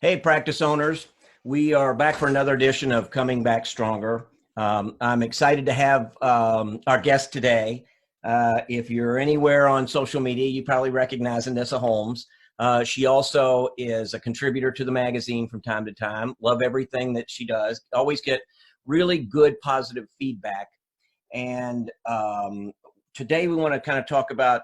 Hey, practice owners. We are back for another edition of Coming Back Stronger. I'm excited to have our guest today. If you're anywhere on social media, you probably recognize Anissa Holmes. She also is a contributor to the magazine from time to time. Love everything that she does. Always get really good, positive feedback. And today we want to kind of talk about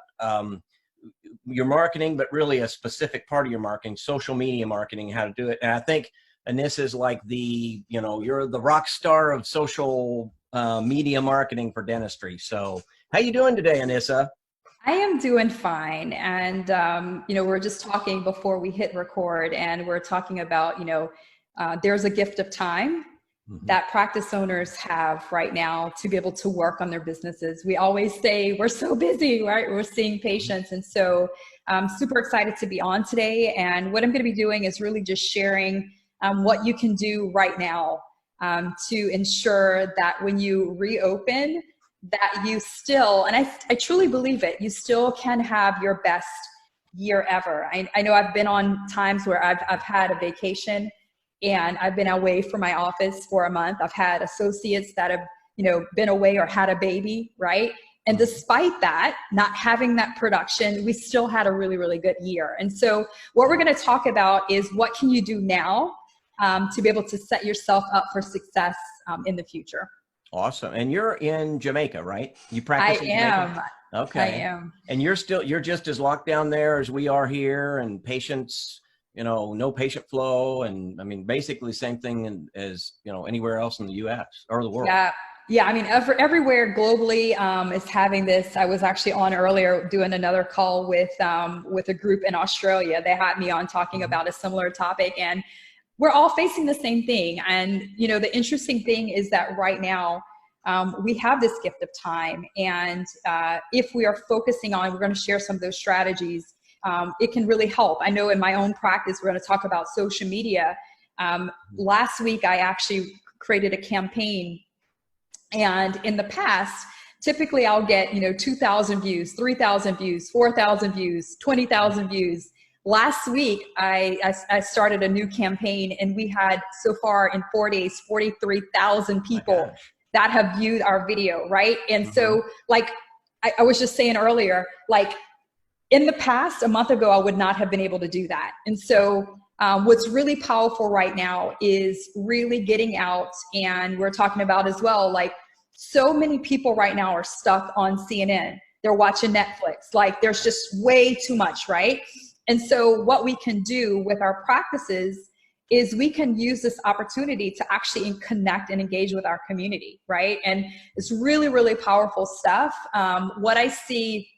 your marketing, but really a specific part of your marketing, social media marketing, how to do it. And I think Anissa is like you're the rock star of social media marketing for dentistry. So how you doing today, Anissa? I am doing fine. And, we're just talking before we hit record, and we're talking about, there's a gift of time that practice owners have right now to be able to work on their businesses. We always say we're so busy, right? We're seeing patients. And so I'm super excited to be on today. And what I'm going to be doing is really just sharing what you can do right now to ensure that when you reopen, that you still, and I truly believe it, you still can have your best year ever. I know I've been on times where I've had a vacation and I've been away from my office for a month. I've had associates that have, been away or had a baby, right? And despite that, not having that production, we still had a really, really good year. And so what we're going to talk about is what can you do now to be able to set yourself up for success in the future. Awesome. And you're in Jamaica, right? You I practice in Jamaica? am. Okay. I am. And you're just as locked down there as we are here, and patients, no patient flow. And I mean, basically same thing as, anywhere else in the US or the world. Yeah. Yeah. I mean, everywhere globally is having this. I was actually on earlier doing another call with a group in Australia. They had me on talking about a similar topic, and we're all facing the same thing. And, the interesting thing is that right now we have this gift of time. And if we are focusing on, we're going to share some of those strategies, it can really help. I know in my own practice, we're going to talk about social media. Last week, I actually created a campaign. And in the past, typically I'll get, 2,000 views, 3,000 views, 4,000 views, 20,000 views. Last week, I started a new campaign, and we had so far in 4 days, 43,000 people that have viewed our video, right? And so like I was just saying earlier, like in the past, a month ago, I would not have been able to do that. And so what's really powerful right now is really getting out, and we're talking about as well, like so many people right now are stuck on CNN. They're watching Netflix. Like there's just way too much, right? And so what we can do with our practices is we can use this opportunity to actually connect and engage with our community, right? And it's really, really powerful stuff. What I see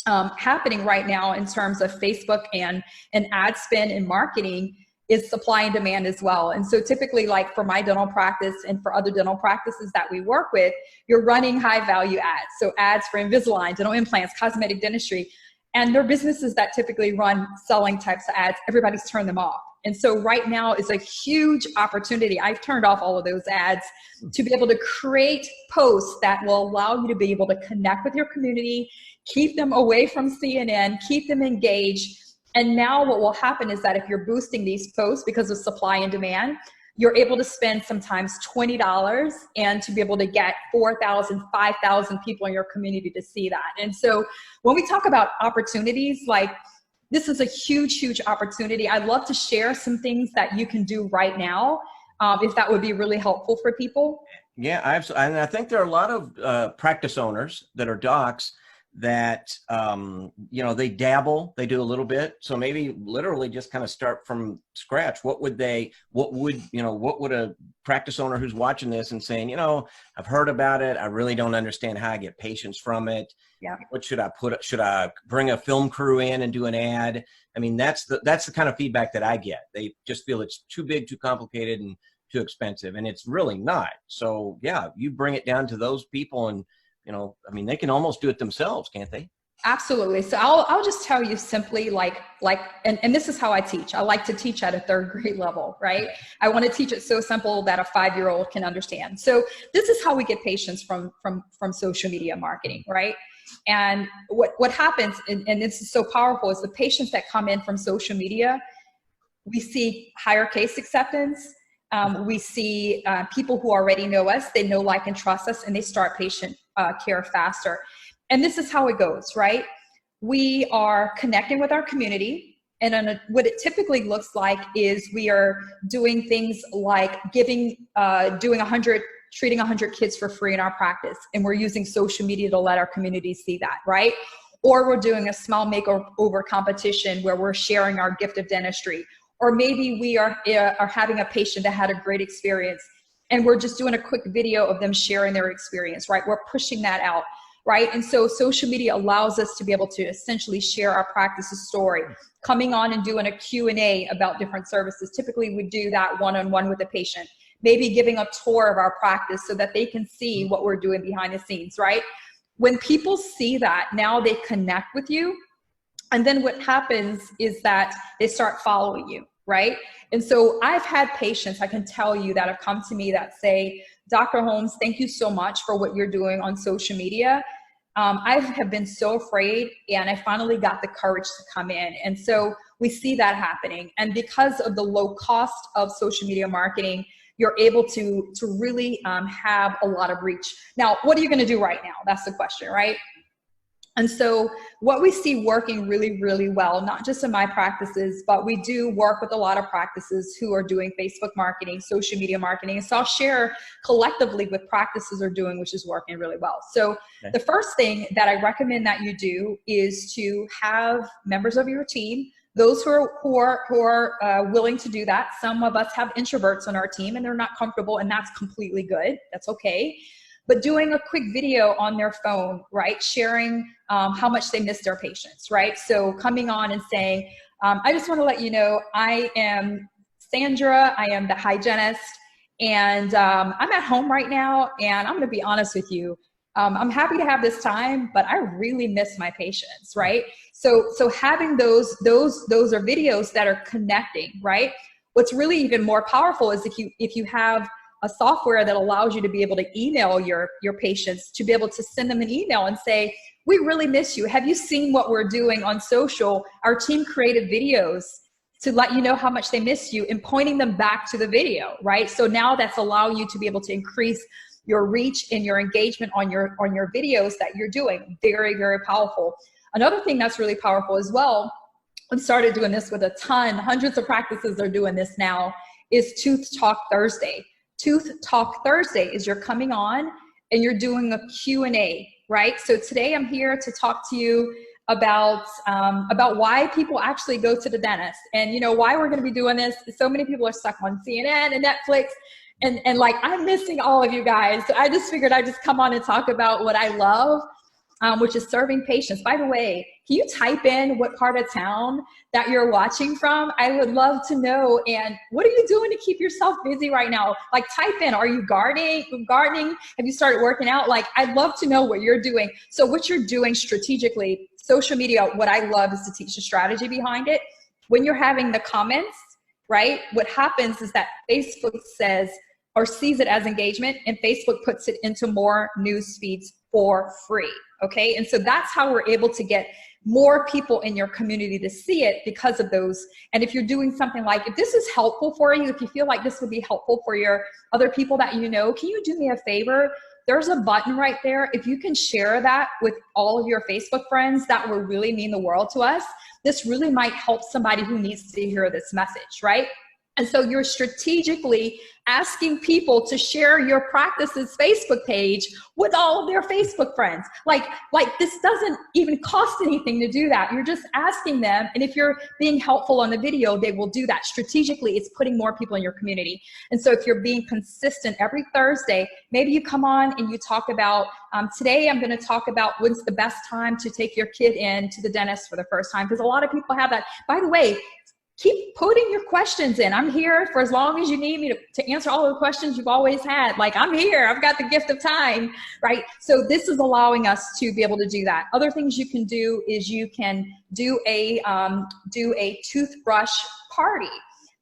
happening right now in terms of Facebook and ad spend and marketing is supply and demand as well. And so typically, like for my dental practice and for other dental practices that we work with, you're running high value ads. So ads for Invisalign, dental implants, cosmetic dentistry. And they're businesses that typically run selling types of ads. Everybody's turned them off. And so right now is a huge opportunity. I've turned off all of those ads to be able to create posts that will allow you to be able to connect with your community, keep them away from CNN, keep them engaged. And now what will happen is that if you're boosting these posts because of supply and demand, you're able to spend sometimes $20 and to be able to get 4,000, 5,000 people in your community to see that. And so when we talk about opportunities, like this is a huge, huge opportunity. I'd love to share some things that you can do right now, if that would be really helpful for people. Yeah, absolutely. And I think there are a lot of practice owners that are docs that, they dabble, they do a little bit. So maybe literally just kind of start from scratch. What would a practice owner who's watching this and saying, I've heard about it. I really don't understand how I get patients from it. Yeah. What should I put? Should I bring a film crew in and do an ad? I mean, that's the kind of feedback that I get. They just feel it's too big, too complicated, and too expensive. And it's really not. So yeah, you bring it down to those people, and they can almost do it themselves, can't they? Absolutely. So I'll just tell you simply, and this is how I teach. I like to teach at a third grade level, right? I want to teach it so simple that a 5-year-old can understand. So this is how we get patients from social media marketing, right? And what happens, and this is so powerful, is the patients that come in from social media, We see higher case acceptance. We see people who already know us, they know, like, and trust us, and they start patient care faster. And this is how it goes, right? We are connecting with our community. And what it typically looks like is we are doing things like treating 100 kids for free in our practice. And we're using social media to let our community see that, right? Or we're doing a smile makeover competition where we're sharing our gift of dentistry. Or maybe we are having a patient that had a great experience and we're just doing a quick video of them sharing their experience, right? We're pushing that out, right? And so social media allows us to be able to essentially share our practice's story, coming on and doing a Q&A about different services. Typically we do that one-on-one with the patient, maybe giving a tour of our practice so that they can see what we're doing behind the scenes, right? When people see that, now they connect with you. And then what happens is that they start following you, right? And so I've had patients, I can tell you, that have come to me that say, Dr. Holmes, thank you so much for what you're doing on social media. I have been so afraid, and I finally got the courage to come in. And so we see that happening. And because of the low cost of social media marketing, you're able to really have a lot of reach. Now, what are you going to do right now? That's the question, right? And so what we see working really, really well, not just in my practices, but we do work with a lot of practices who are doing Facebook marketing, social media marketing. And so I'll share collectively what practices are doing, which is working really well. So the first thing that I recommend that you do is to have members of your team, those who are willing to do that. Some of us have introverts on our team and they're not comfortable, and that's completely good. That's okay. But doing a quick video on their phone, right? Sharing how much they miss their patients, right? So coming on and saying, I just want to let you know, I am Sandra, I am the hygienist, and I'm at home right now, and I'm going to be honest with you. I'm happy to have this time, but I really miss my patients, right? So having those are videos that are connecting, right? What's really even more powerful is if you have a software that allows you to be able to email your patients, to be able to send them an email and say, we really miss you. Have you seen what we're doing on social? Our team created videos to let you know how much they miss you, and pointing them back to the video, right? So now that's allowing you to be able to increase your reach and your engagement on your videos that you're doing. Very, very powerful. Another thing that's really powerful as well, we started doing this with hundreds of practices are doing this now, is Tooth Talk Thursday. Tooth Talk Thursday is you're coming on and you're doing a Q&A, right? So today I'm here to talk to you about why people actually go to the dentist, and why we're going to be doing this. So many people are stuck on CNN and Netflix, and like, I'm missing all of you guys. So I just figured I'd just come on and talk about what I love, which is serving patients. By the way, can you type in what part of town that you're watching from? I would love to know. And what are you doing to keep yourself busy right now? Like, type in, are you gardening? Have you started working out? Like, I'd love to know what you're doing. So what you're doing strategically, social media, what I love is to teach the strategy behind it. When you're having the comments, right, what happens is that Facebook says or sees it as engagement, and Facebook puts it into more news feeds for free. Okay, and so that's how we're able to get more people in your community to see it, because of those. And if you're doing something like, if this is helpful for you, if you feel like this would be helpful for your other people that you know, can you do me a favor? There's a button right there. If you can share that with all of your Facebook friends, that will really mean the world to us. This really might help somebody who needs to hear this message, right? And so you're strategically asking people to share your practice's Facebook page with all of their Facebook friends. Like this doesn't even cost anything to do that. You're just asking them. And if you're being helpful on the video, they will do that. Strategically, it's putting more people in your community. And so if you're being consistent every Thursday, maybe you come on and you talk about, today I'm going to talk about when's the best time to take your kid in to the dentist for the first time. Because a lot of people have that. By the way, keep putting your questions in. I'm here for as long as you need me to answer all the questions you've always had. Like, I'm here. I've got the gift of time, right? So this is allowing us to be able to do that. Other things you can do is you can do a toothbrush party.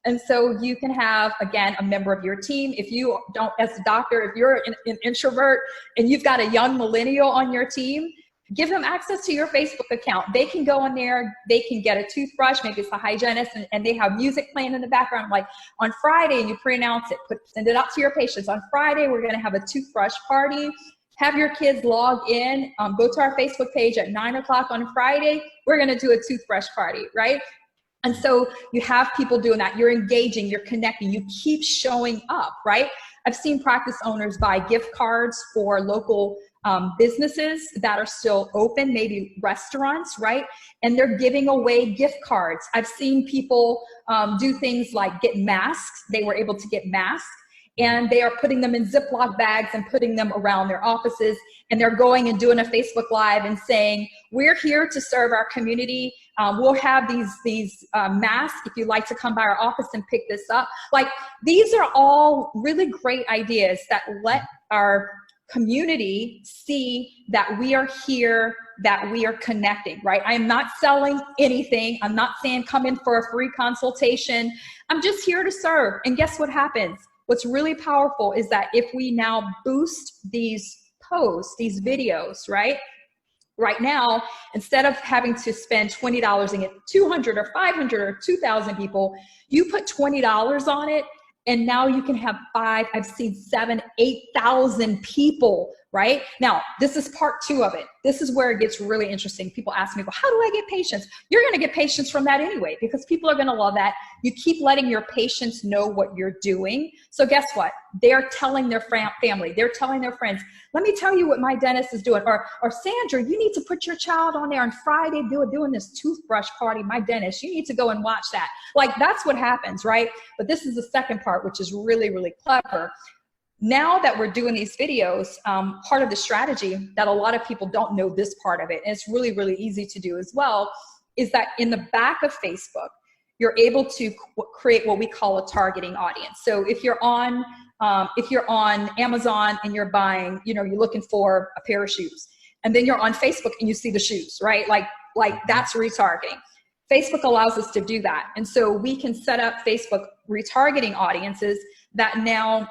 And so you can have, again, a member of your team. If you don't, as a doctor, if you're an introvert and you've got a young millennial on your team, give them access to your Facebook account. They can go in there, they can get a toothbrush, maybe it's the hygienist, and they have music playing in the background, like on Friday, and you pre-announce it, send it out to your patients. On Friday, we're gonna have a toothbrush party. Have your kids log in, go to our Facebook page at 9 o'clock on Friday, we're gonna do a toothbrush party, right? And so you have people doing that. You're engaging, you're connecting, you keep showing up, right? I've seen practice owners buy gift cards for local businesses that are still open, maybe restaurants, right? And they're giving away gift cards. I've seen people do things like get masks. They were able to get masks, and they are putting them in Ziploc bags and putting them around their offices. And they're going and doing a Facebook Live and saying, we're here to serve our community. We'll have these masks if you'd like to come by our office and pick this up. Like, these are all really great ideas that let our community see that we are here, that we are connecting, right? I am not selling anything. I'm not saying come in for a free consultation. I'm just here to serve. And guess what happens? What's really powerful is that if we now boost these posts, these videos, right? Right now, instead of having to spend $20 and get 200 or 500 or 2,000 people, you put $20 on it, and now you can have 5, I've seen 7, 8,000 people, right? Now, this is part 2 of it. This is where it gets really interesting. People ask me, well, how do I get patients? You're gonna get patients from that anyway, because people are gonna love that. You keep letting your patients know what you're doing. So guess what? They're telling their family, they're telling their friends, let me tell you what my dentist is doing. Or Sandra, you need to put your child on there on Friday doing this toothbrush party, my dentist. You need to go and watch that. Like, that's what happens, right? But this is the second part, which is really, really clever. Now that we're doing these videos, part of the strategy that a lot of people don't know this part of it, and it's really, really easy to do as well, is that in the back of Facebook, you're able to create what we call a targeting audience. So if you're on Amazon and you're buying, you're looking for a pair of shoes, and then you're on Facebook and you see the shoes, right? Like that's retargeting. Facebook allows us to do that. And so we can set up Facebook retargeting audiences that now,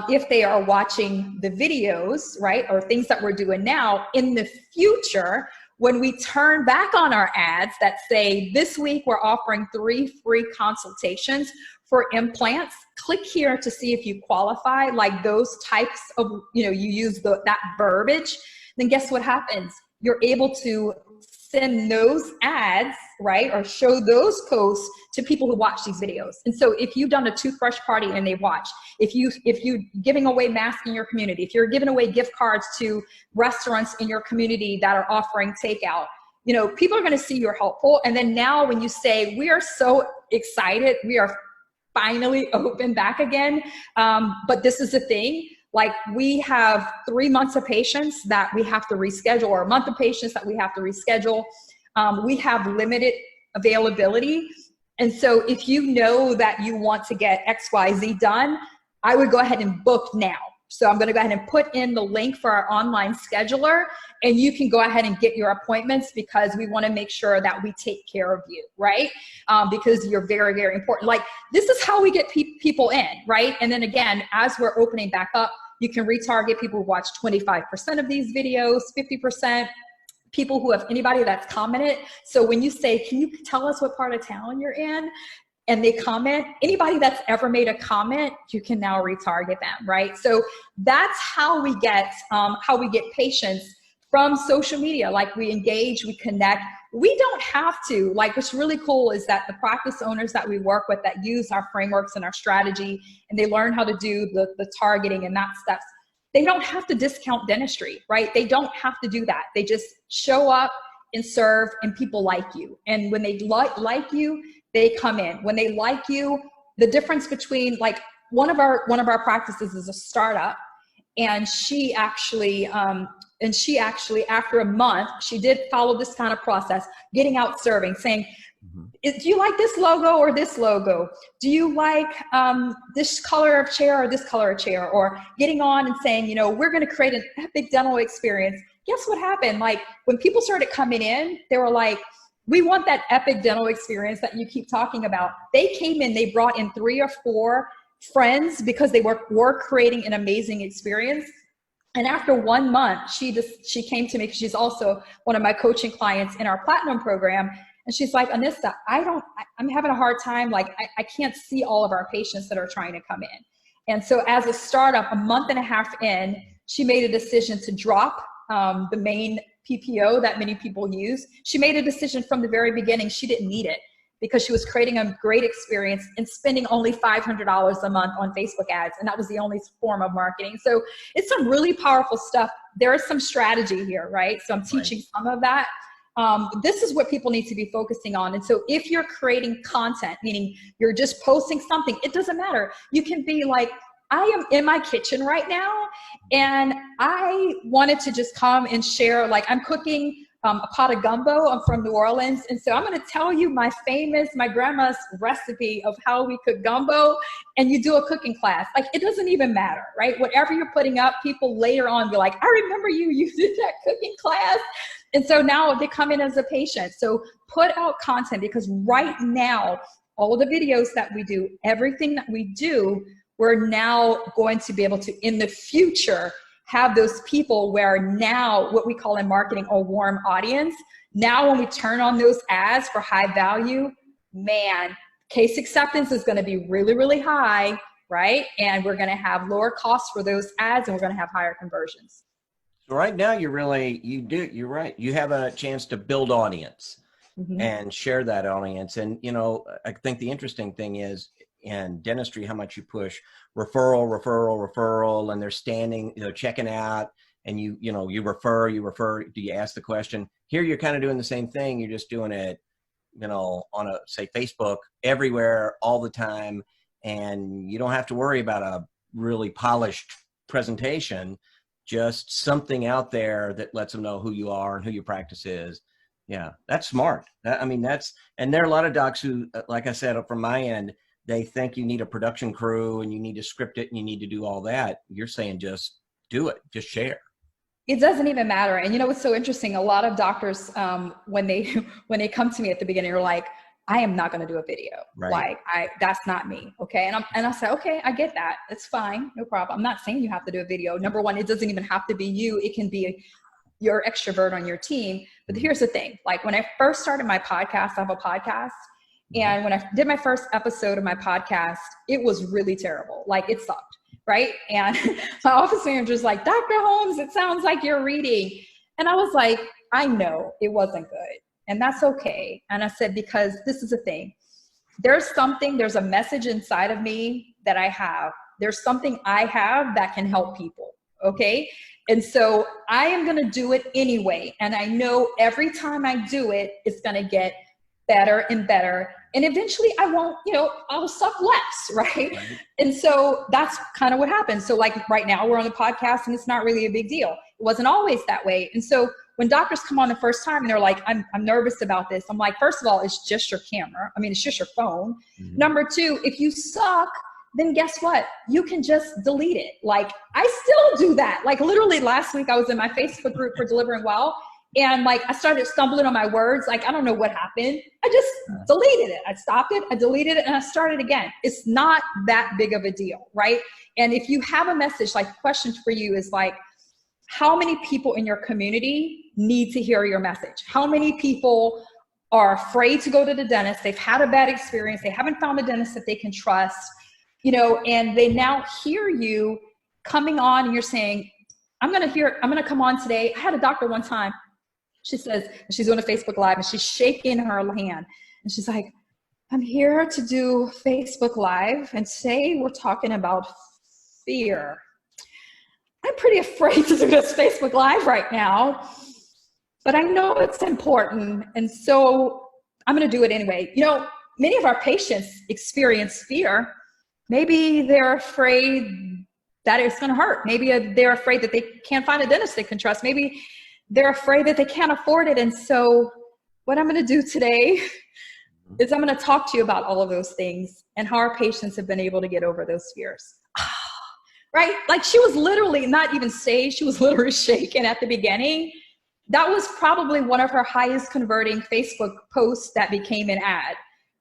if they are watching the videos, right, or things that we're doing now, in the future, when we turn back on our ads that say, this week we're offering 3 free consultations for implants, click here to see if you qualify, like those types of, you use that verbiage, then guess what happens? You're able to send those ads, right, or show those posts to people who watch these videos. And so if you've done a toothbrush party and they watch, if you're giving away masks in your community, if you're giving away gift cards to restaurants in your community that are offering takeout, people are going to see you're helpful. And then now when you say, we are so excited, we are finally open back again, but this is the thing, like, we have 3 months of patients that we have to reschedule, or a month of patients that we have to reschedule. We have limited availability. And so if you know that you want to get XYZ done, I would go ahead and book now. So I'm going to go ahead and put in the link for our online scheduler, and you can go ahead and get your appointments, because we want to make sure that we take care of you, right? Because you're very, very important. Like, this is how we get people in, right? And then again, as we're opening back up, you can retarget people who watch 25% of these videos, 50%, people who have anybody that's commented. So when you say, can you tell us what part of town you're in? And they comment, anybody that's ever made a comment, you can now retarget them, right? So that's how we get patients from social media. Like, we engage, we connect. We don't have to, like, what's really cool is that the practice owners that we work with that use our frameworks and our strategy, and they learn how to do the targeting and that steps, they don't have to discount dentistry, right? They don't have to do that. They just show up and serve, and people like you. And when they like you, they come in. When they like you, the difference between, like, one of our practices is a startup, and she actually after a month, she did follow this kind of process, getting out serving, saying, do you like this logo or this logo? Do you like this color of chair or this color of chair? Or getting on and saying, we're going to create an epic dental experience. Guess what happened? Like, when people started coming in, they were like, we want that epic dental experience that you keep talking about. They came in, they brought in 3 or 4 friends, because they were creating an amazing experience. And after 1 month, she came to me because she's also one of my coaching clients in our platinum program. And she's like, Anissa, I'm having a hard time. Like, I can't see all of our patients that are trying to come in. And so as a startup, a month and a half in, she made a decision to drop the main PPO that many people use. She made a decision from the very beginning. She didn't need it because she was creating a great experience and spending only $500 a month on Facebook ads. And that was the only form of marketing. So it's some really powerful stuff. There is some strategy here, right? So I'm teaching some of that. This is what people need to be focusing on. And so if you're creating content, meaning you're just posting something, it doesn't matter. You can be like, I am in my kitchen right now, and I wanted to just come and share, like, I'm cooking a pot of gumbo. I'm from New Orleans. And so I'm going to tell you my grandma's recipe of how we cook gumbo, and you do a cooking class. Like, it doesn't even matter, right? Whatever you're putting up, people later on be like, I remember you did that cooking class. And so now they come in as a patient. So put out content, because right now, all of the videos that we do, everything that we do, we're now going to be able to, in the future, have those people where now, what we call in marketing a warm audience. Now when we turn on those ads for high value, man, case acceptance is going to be really, really high, right? And we're going to have lower costs for those ads, and we're going to have higher conversions. So right now, you're right. You have a chance to build audience and share that audience. And, you know, I think the interesting thing is, in dentistry, how much you push referral, and they're standing, you know, checking out, and you refer, do you ask the question? Here, you're kind of doing the same thing. You're just doing it, you know, on say Facebook, everywhere, all the time. And you don't have to worry about a really polished presentation, just something out there that lets them know who you are and who your practice is. Yeah, that's smart. And there are a lot of docs who, like I said, from my end, they think you need a production crew and you need to script it and you need to do all that. You're saying just do it, just share. It doesn't even matter. And you know what's so interesting? A lot of doctors, when they come to me at the beginning, are like, I am not going to do a video. Right. Like, that's not me. Okay. And I say, okay, I get that. It's fine. No problem. I'm not saying you have to do a video. Number one, it doesn't even have to be you. It can be your extrovert on your team. But here's the thing. Like, when I first started my podcast, I have a podcast. And when I did my first episode of my podcast, it was really terrible. Like, it sucked, right? And my office manager's like, Dr. Holmes, it sounds like you're reading. And I was like, I know it wasn't good. And that's okay. And I said, because this is the thing. There's a message inside of me that I have. There's something I have that can help people, okay? And so I am going to do it anyway. And I know every time I do it, it's going to get better and better. And eventually I won't, I'll suck less, right? And so that's kind of what happened. So like right now we're on the podcast and it's not really a big deal. It wasn't always that way. And so when doctors come on the first time and they're like, I'm nervous about this. I'm like, first of all, it's just your camera. I mean, it's just your phone. Mm-hmm. Number two, if you suck, then guess what? You can just delete it. Like, I still do that. Like, literally last week I was in my Facebook group for Delivering Well. And like, I started stumbling on my words. Like, I don't know what happened. I just deleted it. I stopped it, I deleted it, and I started again. It's not that big of a deal, right? And if you have a message, like, questions for you is like, how many people in your community need to hear your message? How many people are afraid to go to the dentist? They've had a bad experience. They haven't found a dentist that they can trust, and they now hear you coming on and you're saying, I'm going to come on today. I had a doctor one time. She says, she's doing a Facebook Live and she's shaking her hand. And she's like, I'm here to do Facebook Live. And today we're talking about fear. I'm pretty afraid to do this Facebook Live right now, but I know it's important. And so I'm going to do it anyway. Many of our patients experience fear. Maybe they're afraid that it's going to hurt. Maybe they're afraid that they can't find a dentist they can trust. Maybe they're afraid that they can't afford it. And so what I'm going to do today is I'm going to talk to you about all of those things and how our patients have been able to get over those fears. Right? Like, she was literally not even staged. She was literally shaking at the beginning. That was probably one of her highest converting Facebook posts that became an ad,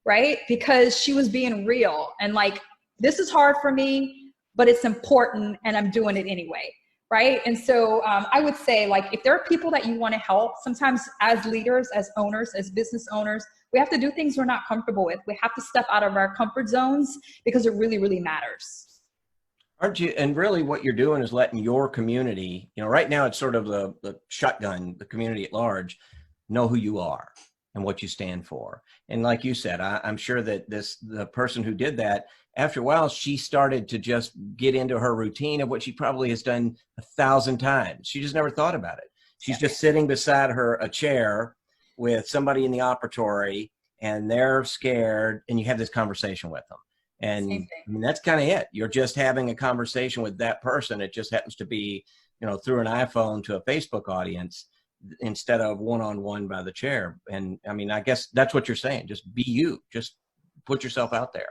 right? Because she was being real and like, this is hard for me, but it's important and I'm doing it anyway. right? And so I would say, like, if there are people that you want to help, sometimes as leaders, as owners, as business owners, we have to do things we're not comfortable with. We have to step out of our comfort zones because it really, really matters. Aren't you? And really what you're doing is letting your community, right now it's sort of the shotgun, the community at large, know who you are and what you stand for. And like you said, I'm sure that the person who did that, after a while, she started to just get into her routine of what she probably has done 1,000 times. She just never thought about it. She's just sitting beside a chair with somebody in the operatory, and they're scared, and you have this conversation with them. And I mean, that's kind of it. You're just having a conversation with that person. It just happens to be, through an iPhone to a Facebook audience instead of one-on-one by the chair. And I mean, I guess that's what you're saying. Just be you. Just put yourself out there.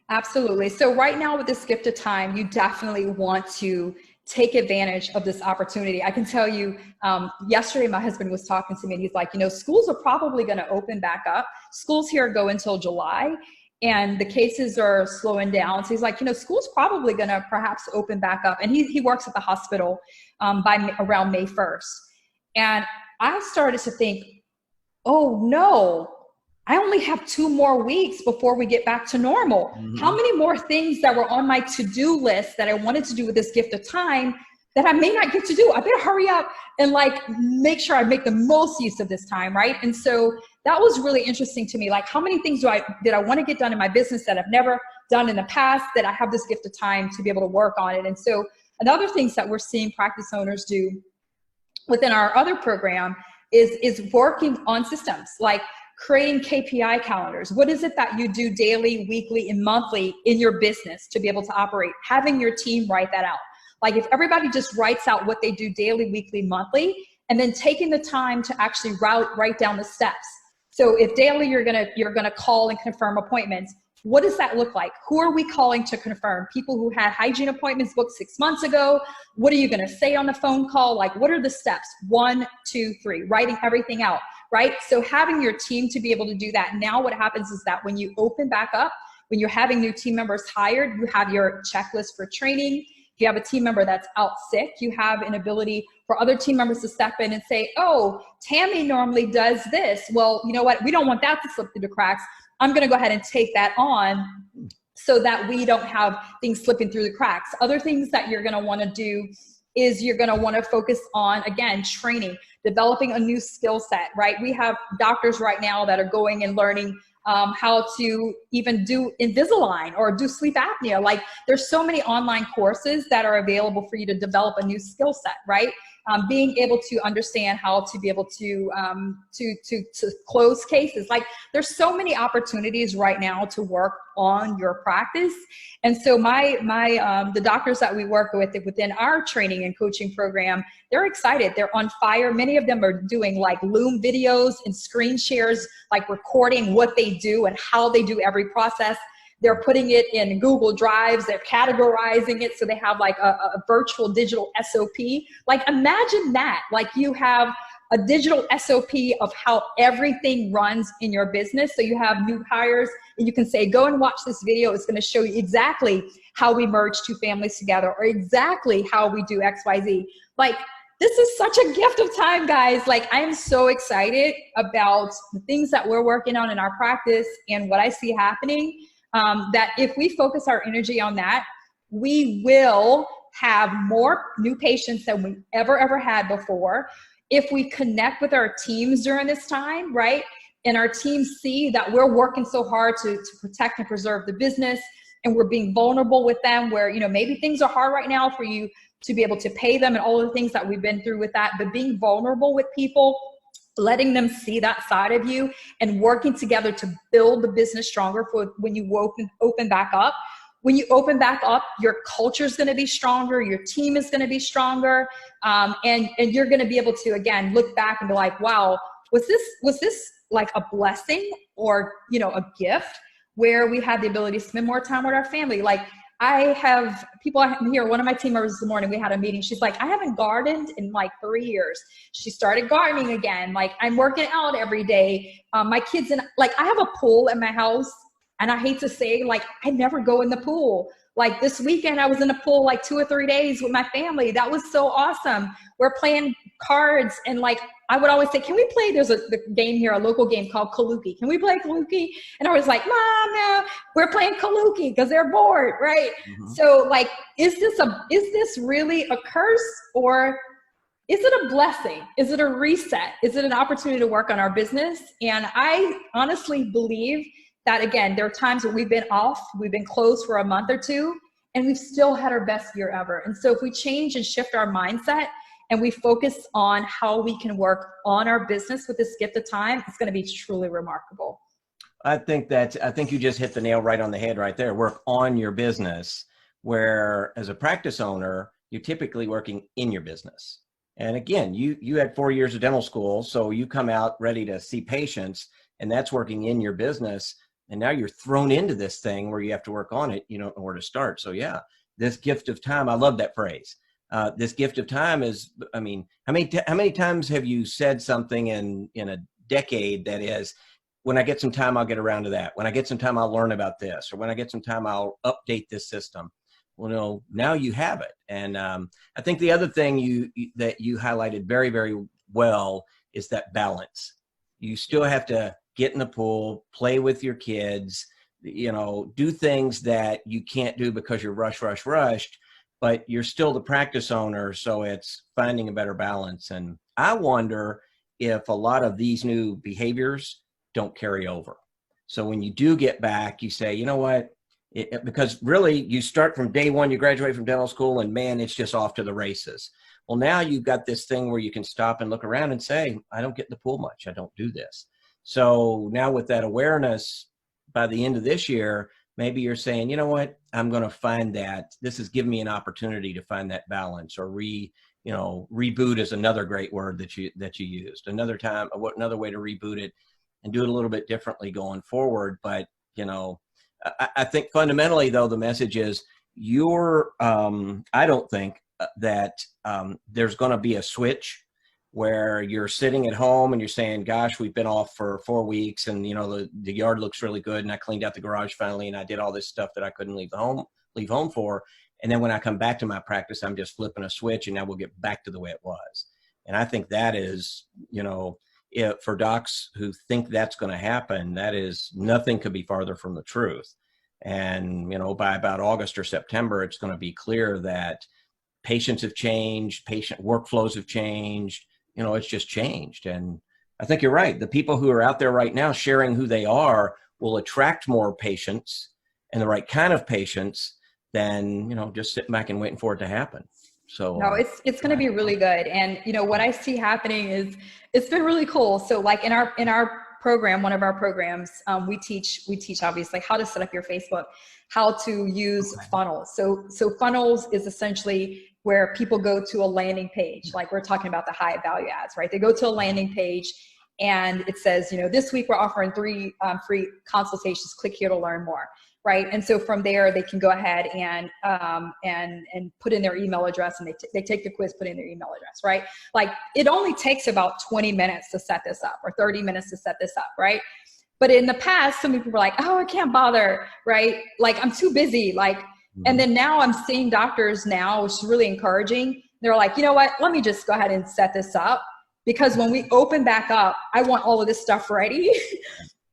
Absolutely. So right now with this gift of time, you definitely want to take advantage of this opportunity. I can tell you, yesterday my husband was talking to me and he's like, schools are probably going to open back up. Schools here go until July. And the cases are slowing down. So he's like, school's probably going to perhaps open back up. And he works at the hospital by around May 1st. And I started to think, oh no, I only have 2 more weeks before we get back to normal. Mm-hmm. How many more things that were on my to-do list that I wanted to do with this gift of time that I may not get to do? I better hurry up and make sure I make the most use of this time, right? And so that was really interesting to me. Like, how many things did I want to get done in my business that I've never done in the past, that I have this gift of time to be able to work on it? And so another things that we're seeing practice owners do within our other program is working on systems, like creating KPI calendars. What is it that you do daily, weekly, and monthly in your business to be able to operate? Having your team write that out. Like, if everybody just writes out what they do daily, weekly, monthly, and then taking the time to actually write down the steps. So if daily you're gonna call and confirm appointments, what does that look like? Who are we calling to confirm? People who had hygiene appointments booked 6 months ago. What are you gonna say on the phone call? Like, what are the steps? 1, 2, 3, writing everything out, right? So having your team to be able to do that. Now what happens is that when you open back up, when you're having new team members hired, you have your checklist for training. If you have a team member that's out sick, you have an ability for other team members to step in and say, oh, Tammy normally does this. Well, you know what? We don't want that to slip through the cracks. I'm going to go ahead and take that on so that we don't have things slipping through the cracks. Other things that you're going to want to do is you're going to want to focus on, again, training, developing a new skill set, right? We have doctors right now that are going and learning how to even do Invisalign or do sleep apnea. Like, there's so many online courses that are available for you to develop a new skill set, right? Being able to understand how to be able to close cases. Like, there's so many opportunities right now to work on your practice. And so the doctors that we work with within our training and coaching program, they're excited. They're on fire. Many of them are doing like Loom videos and screen shares, like recording what they do and how they do every process. They're putting it in Google Drives. They're categorizing it so they have like a virtual digital SOP. Like, imagine that. Like, you have a digital SOP of how everything runs in your business. So you have new hires and you can say, go and watch this video. It's going to show you exactly how we merge 2 families together, or exactly how we do XYZ. Like, this is such a gift of time, guys. Like, I am so excited about the things that we're working on in our practice and what I see happening. That if we focus our energy on that, we will have more new patients than we ever had before. If we connect with our teams during this time, right? And our teams see that we're working so hard to protect and preserve the business, and we're being vulnerable with them where, maybe things are hard right now for you to be able to pay them and all of the things that we've been through with that, but being vulnerable with people, letting them see that side of you and working together to build the business stronger for when you open back up. When you open back up, your culture is going to be stronger. Your team is going to be stronger. And you're going to be able to, again, look back and be like, wow, was this like a blessing or, a gift where we had the ability to spend more time with our family? Like, I have people here, one of my team members this morning, we had a meeting. She's like, I haven't gardened in like 3 years. She started gardening again. Like, I'm working out every day. My kids, I have a pool in my house, and I hate to say, like, I never go in the pool. Like this weekend, I was in a pool like 2 or 3 days with my family. That was so awesome. We're playing cards, and like I would always say, can we play? There's a game here, a local game called Kaluki. Can we play Kaluki? And I was like, Mom, no, we're playing Kaluki because they're bored, right? Mm-hmm. So like, is this really a curse, or is it a blessing? Is it a reset? Is it an opportunity to work on our business? And I honestly believe that, again, there are times where we've been off, we've been closed for a month or two, and we've still had our best year ever. And so if we change and shift our mindset and we focus on how we can work on our business with this gift of time, it's going to be truly remarkable. I think you just hit the nail right on the head right there. Work on your business, where as a practice owner, you're typically working in your business. And again, you had 4 years of dental school, so you come out ready to see patients, and that's working in your business. And now you're thrown into this thing where you have to work on it. You don't know where to start. So yeah, this gift of time, I love that phrase. This gift of time is, I mean, how many times have you said something in a decade that is, when I get some time, I'll get around to that. When I get some time, I'll learn about this. Or when I get some time, I'll update this system. Well, no, now you have it. And I think the other thing that you highlighted very, very well is that balance. You still have to get in the pool, play with your kids, do things that you can't do because you're rushed, but you're still the practice owner. So it's finding a better balance. And I wonder if a lot of these new behaviors don't carry over. So when you do get back, you say, you know what? Because really you start from day one, you graduate from dental school, and man, it's just off to the races. Well, now you've got this thing where you can stop and look around and say, I don't get in the pool much. I don't do this. So now with that awareness, by the end of this year, maybe you're saying, you know what, I'm going to find that. This has given me an opportunity to find that balance, or reboot is another great word that you used. Another way to reboot it and do it a little bit differently going forward. But, I think fundamentally, though, the message is I don't think that there's going to be a switch where you're sitting at home and you're saying, gosh, we've been off for 4 weeks, and the yard looks really good, and I cleaned out the garage finally, and I did all this stuff that I couldn't leave home for. And then when I come back to my practice, I'm just flipping a switch, and now we'll get back to the way it was. And I think that is, for docs who think that's going to happen, that is, nothing could be farther from the truth. And, by about August or September, it's going to be clear that patients have changed, patient workflows have changed, it's just changed. And I think you're right. The people who are out there right now sharing who they are will attract more patients, and the right kind of patients, than, just sitting back and waiting for it to happen. So no, it's going to be really good. And what I see happening is, it's been really cool. So like in our program, one of our programs, we teach obviously how to set up your Facebook, how to use funnels. So funnels is essentially where people go to a landing page. Like we're talking about the high value ads, right? They go to a landing page and it says, this week we're offering 3 free consultations. Click here to learn more. Right. And so from there, they can go ahead and put in their email address, and they take the quiz, put in their email address. Right. Like it only takes about 20 minutes to set this up, or 30 minutes to set this up. Right. But in the past, some people were like, oh, I can't bother. Right. Like I'm too busy. Like, and then now I'm seeing doctors now, which is really encouraging. They're like, you know what, let me just go ahead and set this up, because when we open back up, I want all of this stuff ready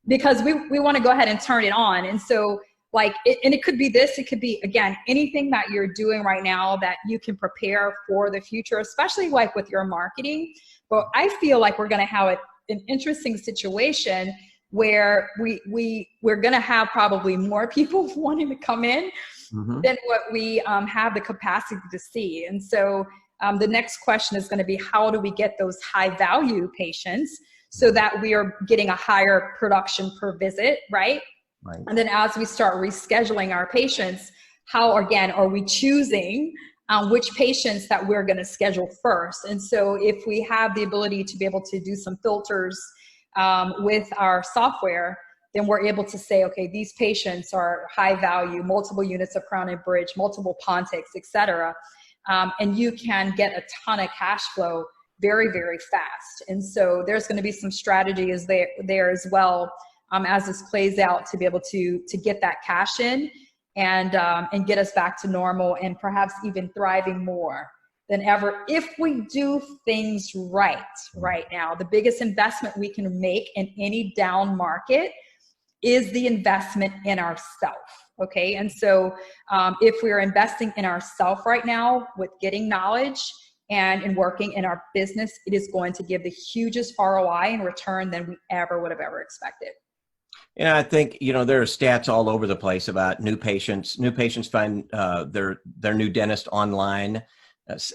because we want to go ahead and turn it on. And so, and it could be this, it could be, again, anything that you're doing right now that you can prepare for the future, especially like with your marketing. But I feel like we're going to have an interesting situation where we're going to have probably more people wanting to come in than what we have the capacity to see. And so the next question is going to be, how do we get those high value patients so that we are getting a higher production per visit, right? Right. And then as we start rescheduling our patients, how, again, are we choosing which patients that we're going to schedule first? And so if we have the ability to be able to do some filters with our software, then we're able to say, okay, these patients are high value, multiple units of crown and bridge, multiple Pontics, et cetera. And you can get a ton of cash flow very, very fast. And so there's going to be some strategies there as well, as this plays out, to be able to get that cash in and get us back to normal and perhaps even thriving more than ever if we do things right now. The biggest investment we can make in any down market is the investment in ourselves. Okay. And so if we're investing in ourselves right now with getting knowledge and in working in our business, it is going to give the hugest ROI and return than we ever would have ever expected. Yeah, I think, there are stats all over the place about new patients. New patients find their new dentist online.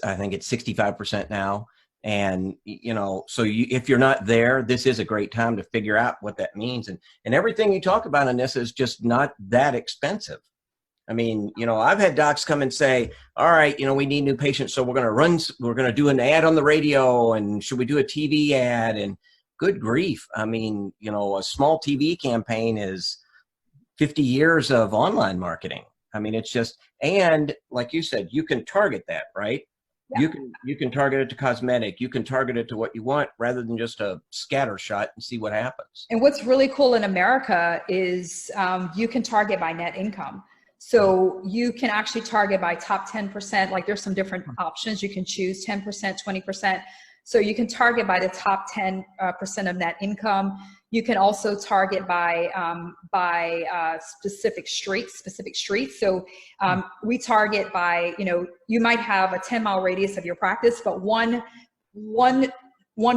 I think it's 65% now. And, so if you're not there, this is a great time to figure out what that means. And everything you talk about, Anissa, is just not that expensive. I mean, I've had docs come and say, all right, we need new patients. So we're going to do an ad on the radio, and should we do a TV ad? And good grief. I mean, a small TV campaign is 50 years of online marketing. I mean, it's just, and like you said, you can target that, right? Yeah. You can target it to cosmetic. You can target it to what you want rather than just a scatter shot and see what happens. And what's really cool in America is you can target by net income. So you can actually target by top 10%. Like there's some different options. You can choose 10%, 20%. So you can target by the top 10% of net income. You can also target by specific streets. So we target by, you might have a 10-mile radius of your practice, but one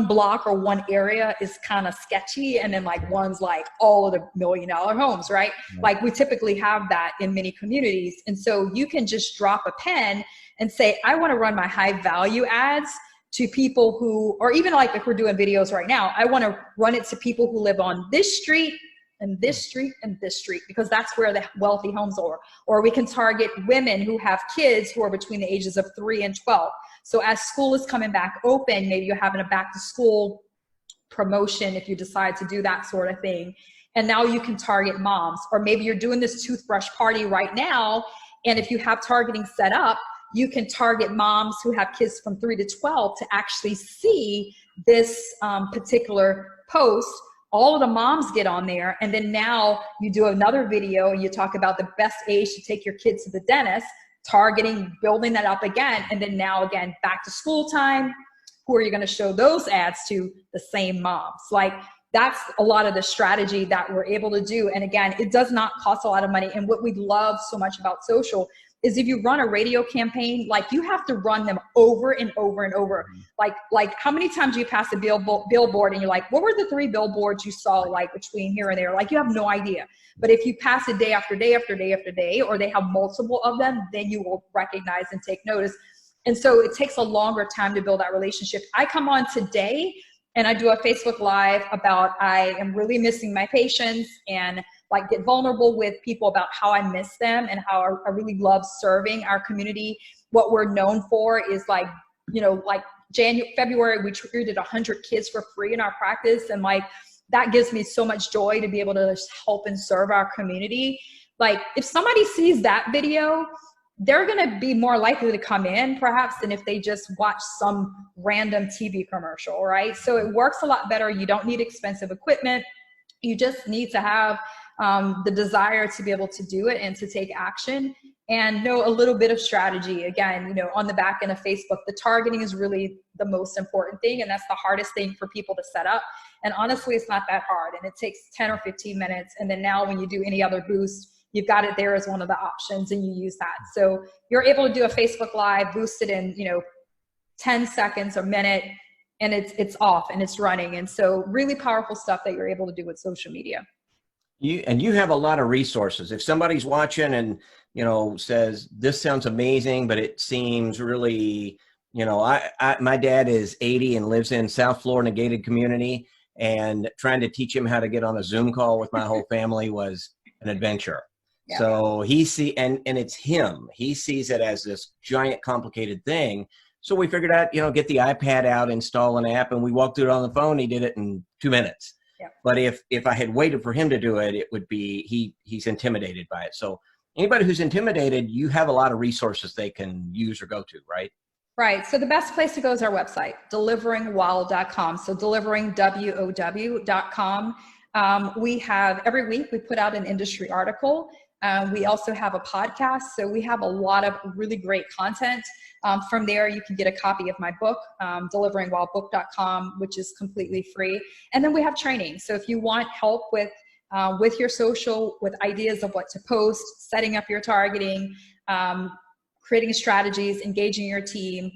block or one area is kind of sketchy, and then like one's like all of the $1 million homes, right? Like we typically have that in many communities. And so you can just drop a pen and say, I want to run my high value ads to people who, or even like if we're doing videos right now, I want to run it to people who live on this street and this street and this street, because that's where the wealthy homes are. Or we can target women who have kids who are between the ages of 3 and 12. So as school is coming back open, maybe you're having a back to school promotion if you decide to do that sort of thing. And now you can target moms, or maybe you're doing this toothbrush party right now. And if you have targeting set up, you can target moms who have kids from 3 to 12 to actually see this particular post. All of the moms get on there, and then now you do another video and you talk about the best age to take your kids to the dentist, targeting, building that up again. And then now again, back to school time, who are you going to show those ads to? The same moms. Like that's a lot of the strategy that we're able to do. And again, it does not cost a lot of money. And what we love so much about social is if you run a radio campaign, like you have to run them over and over and over. Like how many times do you pass a billboard and you're like, what were the 3 billboards you saw like between here and there? Like you have no idea. But if you pass it day after day after day after day, or they have multiple of them, then you will recognize and take notice. And so it takes a longer time to build that relationship. I come on today and I do a Facebook Live about, I am really missing my patients, and like get vulnerable with people about how I miss them and how I really love serving our community. What we're known for is like, like February, we treated 100 kids for free in our practice. And like, that gives me so much joy to be able to help and serve our community. Like if somebody sees that video, they're going to be more likely to come in perhaps than if they just watch some random TV commercial, right? So it works a lot better. You don't need expensive equipment. You just need to have the desire to be able to do it and to take action, and know a little bit of strategy. Again, on the back end of Facebook, the targeting is really the most important thing. And that's the hardest thing for people to set up. And honestly, it's not that hard. And it takes 10 or 15 minutes. And then now when you do any other boost, you've got it there as one of the options and you use that. So you're able to do a Facebook Live, boost it in, 10 seconds, a minute, and it's off and it's running. And so really powerful stuff that you're able to do with social media. You have a lot of resources. If somebody's watching and, says, this sounds amazing, but it seems really, my dad is 80 and lives in South Florida, a gated community, and trying to teach him how to get on a Zoom call with my whole family was an adventure. Yeah. So and it's him. He sees it as this giant complicated thing. So we figured out, get the iPad out, install an app, and we walked through it on the phone. He did it in 2 minutes. Yeah. But if I had waited for him to do it, it would be, he's intimidated by it. So anybody who's intimidated, you have a lot of resources they can use or go to, right? Right. So the best place to go is our website, DeliveringWell.com. So delivering, WOW.com. We have, every week we put out an industry article. We also have a podcast. So we have a lot of really great content. From there, you can get a copy of my book, DeliveringWellbook.com, which is completely free. And then we have training. So if you want help with your social, with ideas of what to post, setting up your targeting, creating strategies, engaging your team,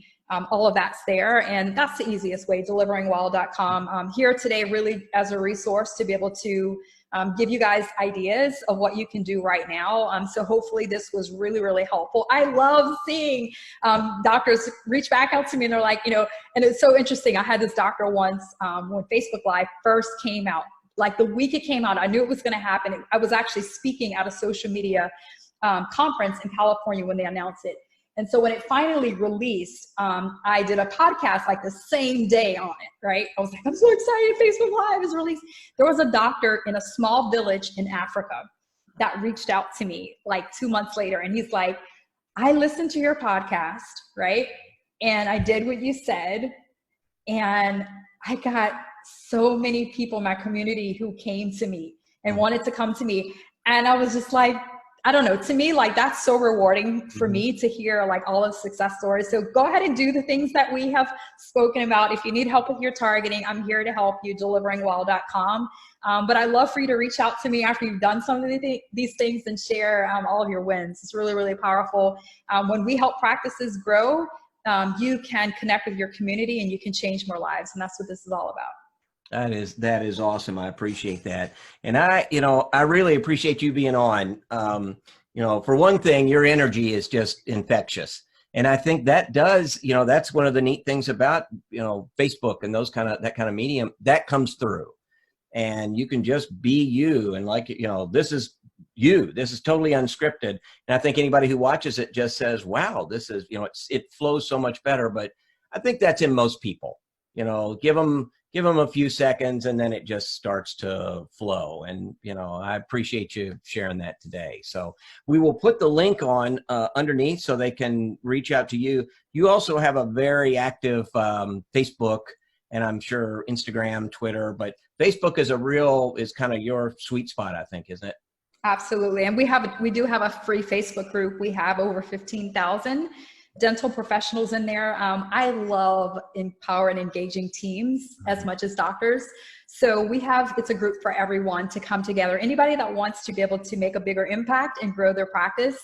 all of that's there. And that's the easiest way, DeliveringWell.com. I'm here today really as a resource to be able to give you guys ideas of what you can do right now. So hopefully this was really, really helpful. I love seeing doctors reach back out to me and they're like, and it's so interesting. I had this doctor once when Facebook Live first came out, like the week it came out, I knew it was going to happen. I was actually speaking at a social media conference in California when they announced it. And so when it finally released, I did a podcast like the same day on it, right? I was like, I'm so excited, Facebook Live is released. There was a doctor in a small village in Africa that reached out to me like 2 months later. And he's like, I listened to your podcast, right? And I did what you said. And I got so many people in my community who came to me and wanted to come to me. And I was just like, I don't know, to me, like that's so rewarding for me to hear like all of success stories. So go ahead and do the things that we have spoken about. If you need help with your targeting, I'm here to help you, DeliveringWell.com. But I'd love for you to reach out to me after you've done some of these things and share all of your wins. It's really, really powerful. When we help practices grow, you can connect with your community and you can change more lives. And that's what this is all about. That is awesome. I appreciate that. And I really appreciate you being on. For one thing, your energy is just infectious. And I think that does, that's one of the neat things about, Facebook and that kind of medium that comes through, and you can just be you. And like, this is you, this is totally unscripted. And I think anybody who watches it just says, wow, this is, it flows so much better. But I think that's in most people, give them a few seconds and then it just starts to flow. And, I appreciate you sharing that today. So we will put the link on underneath so they can reach out to you. You also have a very active Facebook, and I'm sure Instagram, Twitter, but Facebook is kind of your sweet spot, I think, isn't it? Absolutely. And we do have a free Facebook group. We have over 15,000 dental professionals in there. I love empower and engaging teams as much as doctors. So it's a group for everyone to come together. Anybody that wants to be able to make a bigger impact and grow their practice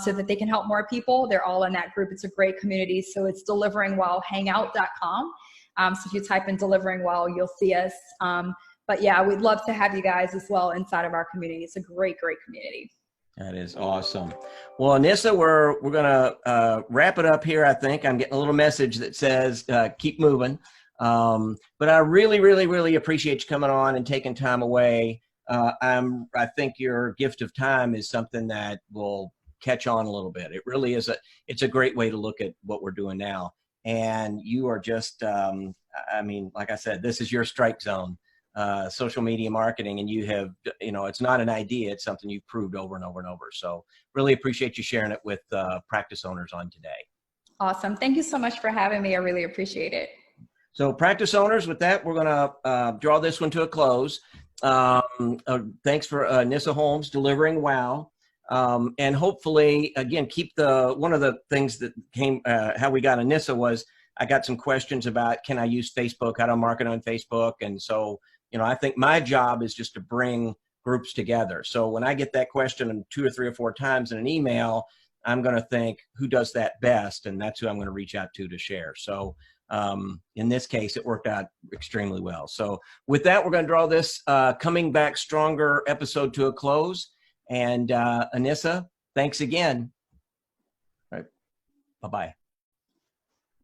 so that they can help more people, they're all in that group. It's a great community. So it's DeliveringWellHangout.com. So if you type in Delivering Well, you'll see us. But yeah, we'd love to have you guys as well inside of our community. It's a great, great community. That is awesome. Well, Anissa, we're going to wrap it up here, I think. I'm getting a little message that says keep moving. But I really, really, really appreciate you coming on and taking time away. I think your gift of time is something that will catch on a little bit. It really is it's a great way to look at what we're doing now. And you are just, like I said, this is your strike zone. Social media marketing, and you have, it's not an idea, it's something you've proved over and over and over. So really appreciate you sharing it with practice owners on today. Awesome. Thank you so much for having me. I really appreciate it. So practice owners, with that, we're going to draw this one to a close. Thanks for Anissa Holmes, Delivering Wow. And hopefully, again, one of the things that came, how we got Anissa was, I got some questions about, can I use Facebook? How do I market on Facebook? And so, I think my job is just to bring groups together. So when I get that question 2 or 3 or 4 times in an email, I'm going to think, who does that best? And that's who I'm going to reach out to share. So in this case, it worked out extremely well. So with that, we're going to draw this Coming Back Stronger episode to a close. And Anissa, thanks again. All right. Bye-bye.